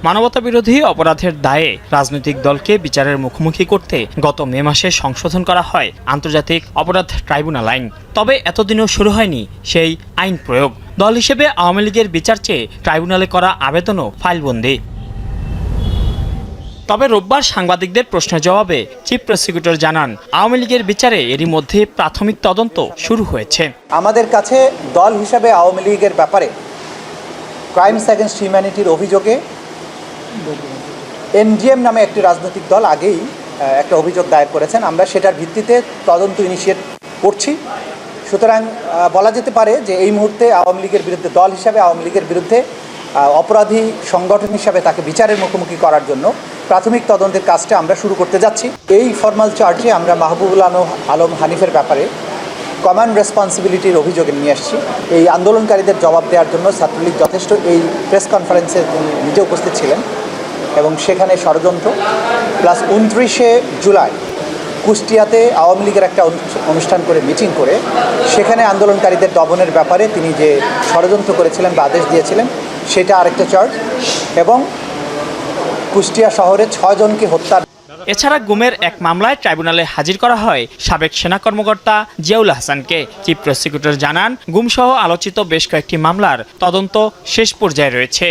মানবতাবিরোধী অপরাধের দায়ে রাজনৈতিক দলকে বিচারের মুখোমুখি করতে গত মে মাসে সংশোধন করা হয় আন্তর্জাতিক অপরাধ ট্রাইব্যুনাল আইন। তবে এতদিনেও শুরু হয়নি সেই আইন প্রয়োগ। দল হিসেবে আওয়ামী লীগের বিচার চেয়ে ট্রাইব্যুনালে করা আবেদনও ফাইলবন্দি। তবে রোববার সাংবাদিকদের প্রশ্নের জবাবে চিফ প্রসিকিউটর জানান, আওয়ামী লীগের বিচারে এরই মধ্যে প্রাথমিক তদন্ত শুরু হয়েছে। আমাদের কাছে দল হিসাবে আওয়ামী লীগের ব্যাপারে ক্রাইমস অ্যাগেনস্ট হিউম্যানিটির অভিযোগে এনডিএম নামে একটি রাজনৈতিক দল আগেই একটা অভিযোগ দায়ের করেছেন। আমরা সেটার ভিত্তিতে তদন্ত ইনিশিয়েট করছি। সুতরাং বলা যেতে পারে যে এই মুহূর্তে আওয়ামী লীগের বিরুদ্ধে, দল হিসাবে আওয়ামী লীগের বিরুদ্ধে অপরাধী সংগঠন হিসাবে তাকে বিচারের মুখোমুখি করার জন্য প্রাথমিক তদন্তের কাজটা আমরা শুরু করতে যাচ্ছি। এই ফরমাল চার্জে আমরা মাহবুবুল আলম হানিফের ব্যাপারে কমন রেসপন্সিবিলিটির অভিযোগে নিয়ে আসছি। এই আন্দোলনকারীদের জবাব দেওয়ার জন্য ছাত্রলীগ যথেষ্ট, এই প্রেস কনফারেন্সে তিনি নিজে উপস্থিত ছিলেন এবং সেখানে ষড়যন্ত্র প্লাস 29শে জুলাই কুষ্টিয়াতে আওয়ামী লীগের একটা অনুষ্ঠান করে মিটিং করে সেখানে আন্দোলনকারীদের দমনের ব্যাপারে তিনি যে ষড়যন্ত্র করেছিলেন বা আদেশ দিয়েছিলেন সেটা আরেকটা চার্জ, এবং কুষ্টিয়া শহরে 6 জনকে হত্যা। এছাড়া গুমের এক মামলায় ট্রাইব্যুনালে হাজির করা হয় সাবেক সেনা কর্মকর্তা জিয়াউল হাসানকে। চিফ প্রসিকিউটর জানান, গুমসহ আলোচিত বেশ কয়েকটি মামলার তদন্ত শেষ পর্যায়ে রয়েছে।